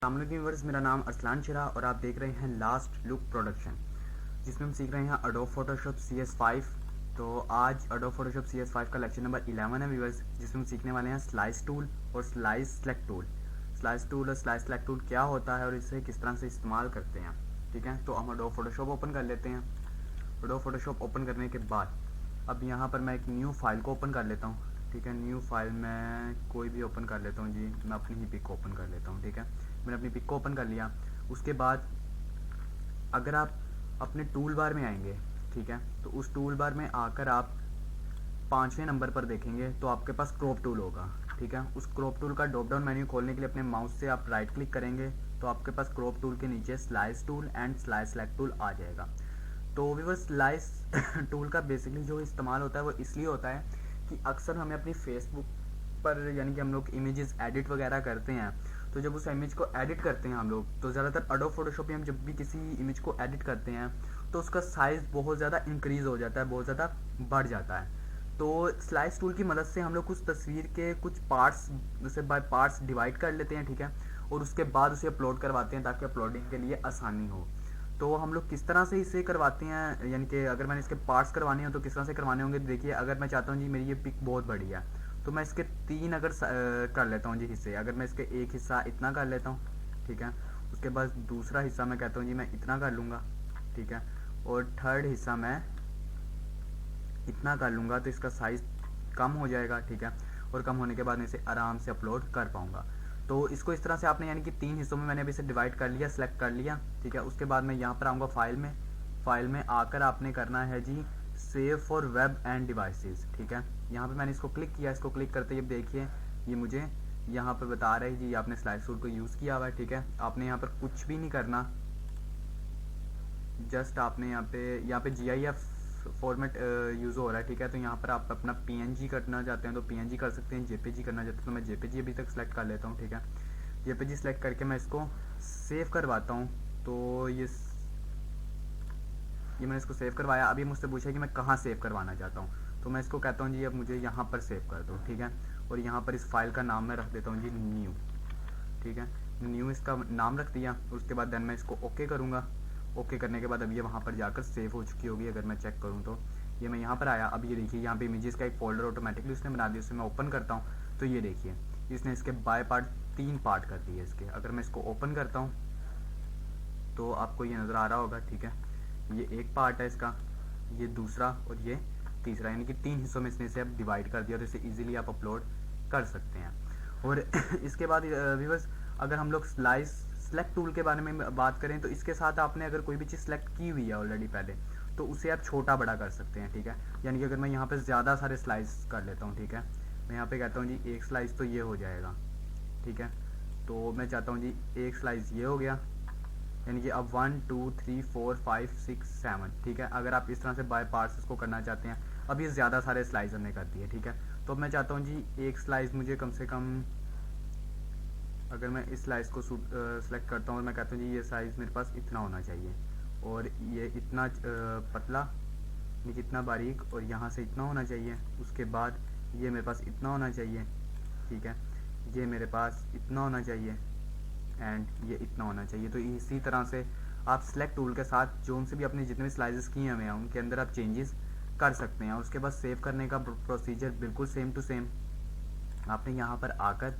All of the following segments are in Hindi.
व्यूअर्स, मेरा नाम अरसलान चिरा और आप देख रहे हैं लास्ट लुक प्रोडक्शन, जिसमें हम सीख रहे हैं एडोब फोटोशॉप CS5। तो आज एडोब फोटोशॉप CS5 का लेक्चर नंबर 11 है व्यूअर्स, जिसमें हम सीखने वाले हैं स्लाइस टूल और slice select tool. Slice tool और स्लाइस सेलेक्ट टूल क्या होता है और इसे किस तरह से इस्तेमाल करते हैं। ठीक है, तो हम एडोब फोटोशॉप ओपन कर लेते हैं। एडोब फोटोशॉप ओपन करने के बाद अब यहाँ पर मैं एक न्यू फाइल को ओपन कर लेता हूँ। ठीक है, न्यू फाइल मैं कोई भी ओपन कर लेता हूँ जी। मैं अपनी ही पिक ओपन कर लेता हूँ। ठीक है, मैंने अपनी पिक को ओपन कर लिया। उसके बाद अगर आप अपने टूल बार में आएंगे, ठीक है, तो उस टूल बार में आकर आप 5वें नंबर पर देखेंगे तो आपके पास क्रॉप टूल होगा। ठीक है, उस क्रॉप टूल का ड्रॉप डाउन मेन्यू खोलने के लिए अपने माउस से आप राइट क्लिक करेंगे तो आपके पास क्रॉप टूल के नीचे slice tool and slice select tool आ जाएगा। तो व्यूअर्स, स्लाइस टूल का बेसिकली जो इस्तेमाल होता है वो इसलिए होता है कि अक्सर हमें अपनी फेसबुक पर यानी कि हम लोग इमेजेस एडिट वगैरह करते हैं, तो जब उस इमेज को एडिट करते हैं हम लोग, तो ज़्यादातर एडोब फोटोशॉप में हम जब भी किसी इमेज को एडिट करते हैं तो उसका साइज़ बहुत ज़्यादा इंक्रीज़ हो जाता है, बहुत ज़्यादा बढ़ जाता है। तो स्लाइस टूल की मदद से हम लोग उस तस्वीर के कुछ पार्ट्स उसे बाय पार्ट्स डिवाइड कर लेते हैं। ठीक है, और उसके बाद उसे अपलोड करवाते हैं ताकि अपलोडिंग के लिए आसानी हो। तो हम लोग किस तरह से इसे करवाते हैं, यानी कि अगर मैंने इसके पार्ट्स करवाने हो तो किस तरह से करवाने होंगे। देखिए, अगर मैं चाहता हूँ जी मेरी ये पिक बहुत बड़ी है तो मैं इसके 3 अगर कर लेता हूँ जी हिस्से। अगर मैं इसके एक हिस्सा इतना कर लेता हूँ, ठीक है, उसके बाद दूसरा हिस्सा मैं कहता हूँ जी मैं इतना कर लूँगा, ठीक है, और थर्ड हिस्सा मैं इतना कर लूँगा, तो इसका साइज़ कम हो जाएगा। ठीक है, और कम होने के बाद मैं इसे आराम से अपलोड कर पाऊँगा। तो इसको इस तरह से आपने यानी कि 3 हिस्सों में मैंने अभी इसे डिवाइड कर लिया, सेलेक्ट कर लिया। ठीक है, उसके बाद मैं यहाँ पर आऊँगा फाइल में आकर आपने करना है जी save for web and devices. ठीक है, यहाँ पे मैंने इसको क्लिक किया। इसको क्लिक करते ही देखिए ये मुझे यहाँ पर बता रहा है जी आपने स्लाइस टूल को यूज़ किया हुआ है। ठीक है, आपने यहाँ पर कुछ भी नहीं करना, जस्ट आपने यहाँ पे GIF फॉर्मेट यूज़ हो रहा है। ठीक है, तो यहाँ पर आप अपना PNG करना चाहते हैं तो PNG कर सकते हैं, JPG करना चाहते हैं तो मैं JPG अभी तक सेलेक्ट कर लेता हूँ। ठीक है, JPG सेलेक्ट करके मैं इसको सेव करवाता हूँ। तो ये मैंने इसको सेव करवाया। अभी मुझसे पूछा कि मैं कहाँ सेव करवाना चाहता हूँ, तो मैं इसको कहता हूँ जी अब मुझे यहाँ पर सेव कर दो। ठीक है, और यहाँ पर इस फाइल का नाम मैं रख देता हूँ जी न्यू। ठीक है, न्यू इसका नाम रख दिया। उसके बाद देन मैं इसको ओके करूँगा। ओके करने के बाद अब ये वहाँ पर जाकर सेव हो चुकी होगी। अगर मैं चेक करूँ तो ये मैं यहाँ पर आया। अब ये देखिए यहाँ पे इमेजेस का एक फोल्डर ऑटोमेटिकली उसने बना दिया। उसे मैं ओपन करता हूँ तो ये देखिए इसने इसके बाय पार्ट 3 पार्ट कर दिए इसके। अगर मैं इसको ओपन करता हूँ तो आपको ये नज़र आ रहा होगा। ठीक है, ये एक पार्ट है इसका, ये दूसरा और ये तीसरा, यानी कि 3 हिस्सों में इसने इसे अब डिवाइड कर दिया और इसे इजीली आप अपलोड कर सकते हैं। और इसके बाद व्यूअर्स, अगर हम लोग स्लाइस सेलेक्ट टूल के बारे में बात करें तो इसके साथ आपने अगर कोई भी चीज़ सेलेक्ट की हुई है ऑलरेडी पहले, तो उसे आप छोटा बड़ा कर सकते हैं। ठीक है, यानी कि अगर मैं यहाँ पर ज़्यादा सारे स्लाइस कर लेता हूँ, ठीक है, मैं यहाँ पे कहता हूँ जी एक स्लाइस तो ये हो जाएगा। ठीक है, तो मैं चाहता हूँ जी एक स्लाइस ये हो गया, यानी कि अब 1 2 3 4 5 6 7। ठीक है, अगर आप इस तरह से बाय पार्ट्स इसको करना चाहते हैं। अब ये ज़्यादा सारे स्लाइस हमने कर दिए। ठीक है, तो अब मैं चाहता हूँ जी एक स्लाइस मुझे कम से कम, अगर मैं इस स्लाइस को सेलेक्ट करता हूँ और मैं कहता हूँ जी ये साइज़ मेरे पास इतना होना चाहिए और ये इतना पतला, ये इतना बारीक, और यहाँ से इतना होना चाहिए। उसके बाद ये मेरे पास इतना होना चाहिए। ठीक है, ये मेरे पास इतना होना चाहिए एंड ये इतना होना चाहिए। तो इसी तरह से आप सेलेक्ट टूल के साथ जो उनसे भी अपने जितने भी स्लाइसेस किए हुए हैं उनके अंदर आप चेंजेस कर सकते हैं। उसके बाद सेव करने का प्रोसीजर बिल्कुल सेम टू सेम। आपने यहाँ पर आकर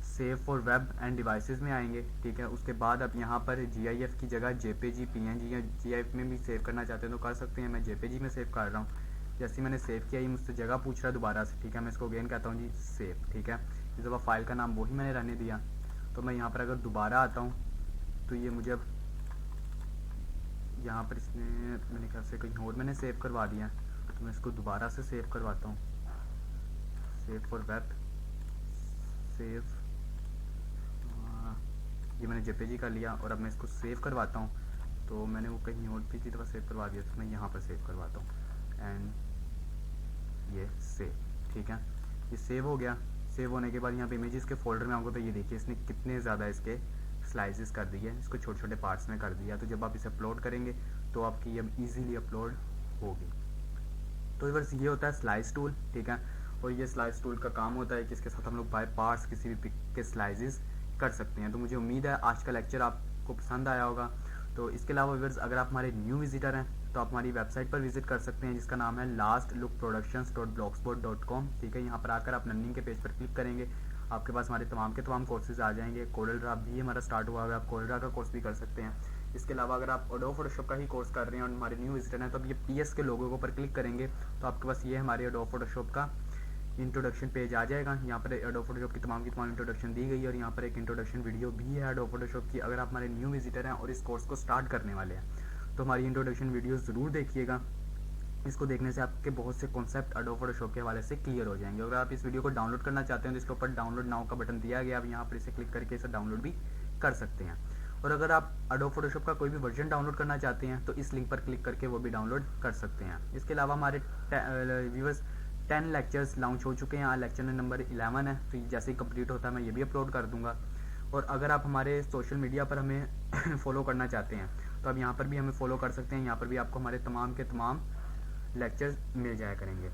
save for web and devices में आएंगे। ठीक है, उसके बाद आप यहाँ पर GIF की जगह JPG PNG या GIF में भी सेव करना चाहते हैं तो कर सकते हैं। मैं JPG में सेव कर रहा हूँ। जैसे मैंने सेव किया, ये मुझसे जगह पूछ रहा है दोबारा से। ठीक है, मैं इसको अगेन कहता हूँ जी सेव। ठीक है, इस दफ़ा फाइल का नाम वही मैंने रहने दिया। तो मैं यहाँ पर अगर दोबारा आता हूँ तो ये मुझे अब यहाँ पर इसने मैंने ख्याल से कहीं और मैंने सेव करवा दिया, तो मैं इसको दोबारा से सेव करवाता हूँ। सेव फॉर वेब, सेव, ये मैंने JPG कर लिया और अब मैं इसको सेव करवाता हूँ। तो मैंने वो कहीं और भी की तरह सेव करवा दिया, तो मैं यहाँ पर सेव करवाता हूँ एंड ये सेव। ठीक है, ये सेव हो गया। सेव होने के बाद यहाँ पे इमेजेस के फोल्डर में आऊँगा तो ये देखिए इसने कितने ज़्यादा इसके स्लाइसेस कर दिए, इसको छोटे छोटे पार्ट्स में कर दिया। तो जब आप इसे अपलोड करेंगे तो आपकी अब इजीली अपलोड होगी। तो बस ये होता है स्लाइस टूल। ठीक है, और ये स्लाइस टूल का काम होता है कि इसके साथ हम लोग बाय पार्ट्स किसी भी पिक के स्लाइसेस कर सकते हैं। तो मुझे उम्मीद है आज का लेक्चर आपको पसंद आया होगा। तो इसके अलावा व्यूअर्स, अगर आप हमारे न्यू विजिटर हैं तो आप हमारी वेबसाइट पर विजिट कर सकते हैं जिसका नाम है lastlookproductions.blogspot.com। ठीक है, यहाँ पर आकर आप लर्निंग के पेज पर क्लिक करेंगे, आपके पास हमारे तमाम के तमाम कोर्सेज आ जाएंगे। कोरलड्रा भी हमारा स्टार्ट हुआ है, आप कोरलड्रा का कोर्स भी कर सकते हैं। इसके अलावा अगर आप एडोब फोटोशॉप का ही कोर्स कर रहे हैं और हमारे न्यू विजिटर हैं तो अब ये PS के लोगों के ऊपर क्लिक करेंगे तो आपके पास ये हमारे एडोब फोटोशॉप का इंट्रोडक्शन पेज आ जाएगा। यहाँ पर एडोब फोटोशॉप की तमाम इंट्रोडक्शन दी गई है और यहाँ पर एक इंट्रोडक्शन वीडियो भी है एडोब फोटोशॉप की। अगर आप हमारे न्यू विजिटर हैं और इस कोर्स को स्टार्ट करने वाले हैं तो हमारी इंट्रोडक्शन वीडियो ज़रूर देखिएगा। इसको देखने से आपके बहुत से कॉन्सेप्ट एडोब फोटोशॉप के हवाले से क्लियर हो जाएंगे। अगर आप इस वीडियो को डाउनलोड करना चाहते हैं तो इसके ऊपर डाउनलोड नाउ का बटन दिया गया, आप यहाँ पर इसे क्लिक करके इसे डाउनलोड भी कर सकते हैं। और अगर आप एडोब फोटोशॉप का कोई भी वर्जन डाउनलोड करना चाहते हैं तो इस लिंक पर क्लिक करके वो भी डाउनलोड कर सकते हैं। इसके अलावा हमारे व्यूअर्स 10 लेक्चर्स लॉन्च हो चुके हैं, लेक्चर नंबर 11 है, तो जैसे ही कंप्लीट होता है मैं ये भी अपलोड कर दूंगा। और अगर आप हमारे सोशल मीडिया पर हमें फॉलो करना चाहते हैं तो आप यहाँ पर भी हमें फॉलो कर सकते हैं, यहाँ पर भी आपको हमारे तमाम के तमाम लेक्चर्स मिल जाया करेंगे।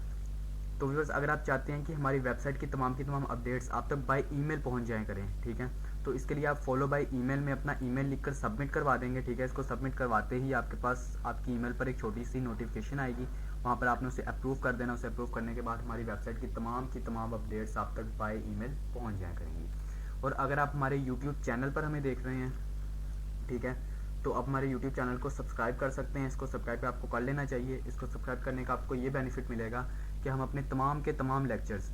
तो व्यूअर्स, अगर आप चाहते हैं कि हमारी वेबसाइट की तमाम अपडेट्स आप तक बाय ईमेल पहुंच जाएं करें, ठीक है, तो इसके लिए आप फॉलो बाय ईमेल में अपना ईमेल लिखकर सबमिट करवा देंगे। ठीक है, इसको सबमिट करवाते ही आपके पास आपकी ईमेल पर एक छोटी सी नोटिफिकेशन आएगी, वहाँ पर आपने उसे अप्रूव कर देना। उसे अप्रूव करने के बाद हमारी वेबसाइट की तमाम अपडेट्स आप तक बाय ईमेल पहुँच जाया करेंगी। और अगर आप हमारे यूट्यूब चैनल पर हमें देख रहे हैं, ठीक है, तो आप हमारे YouTube चैनल को सब्सक्राइब कर सकते हैं। इसको सब्सक्राइब आपको कर लेना चाहिए। इसको सब्सक्राइब करने का आपको ये बेनिफिट मिलेगा कि हम अपने तमाम के तमाम लेक्चर्स,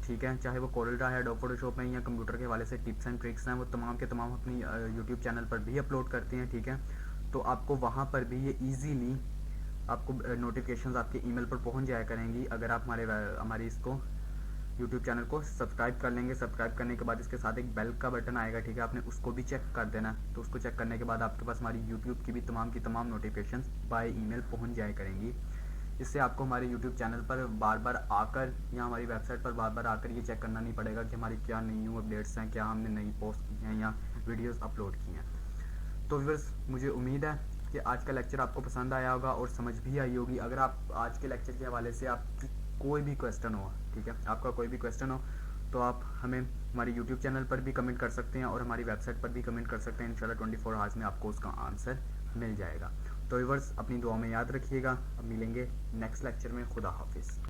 ठीक है, चाहे वो कोरलड्रा है, एडोब फोटोशॉप में या कंप्यूटर के हवाले से टिप्स एंड ट्रिक्स हैं, वो तमाम के तमाम अपनी YouTube चैनल पर भी अपलोड करते हैं। ठीक है, तो आपको वहाँ पर भी ये ईजीली आपको नोटिफिकेशंस आपके ईमेल पर पहुँच जाया करेंगी अगर आप हमारी इसको YouTube चैनल को सब्सक्राइब कर लेंगे। सब्सक्राइब करने के बाद इसके साथ एक बेल का बटन आएगा, ठीक है, आपने उसको भी चेक कर देना। तो उसको चेक करने के बाद आपके पास हमारी YouTube की भी तमाम नोटिफिकेशंस बाय ईमेल पहुंच जाया करेंगी। इससे आपको हमारे YouTube चैनल पर बार बार आकर या हमारी वेबसाइट पर बार बार आकर ये चेक करना नहीं पड़ेगा कि हमारी क्या न्यू अपडेट्स हैं, क्या हमने नई पोस्ट की हैं या वीडियोज़ अपलोड की हैं। तो व्यूअर्स, मुझे उम्मीद है कि आज का लेक्चर आपको पसंद आया होगा और समझ भी आई होगी। अगर आप आज के लेक्चर के हवाले से आपकी कोई भी क्वेश्चन हो, ठीक है, आपका कोई भी क्वेश्चन हो तो आप हमें हमारे YouTube चैनल पर भी कमेंट कर सकते हैं और हमारी वेबसाइट पर भी कमेंट कर सकते हैं। इंशाल्लाह 24 आवर्स में आपको उसका आंसर मिल जाएगा। तो व्यूअर्स, अपनी दुआ में याद रखिएगा। अब मिलेंगे नेक्स्ट लेक्चर में। खुदा हाफिज़।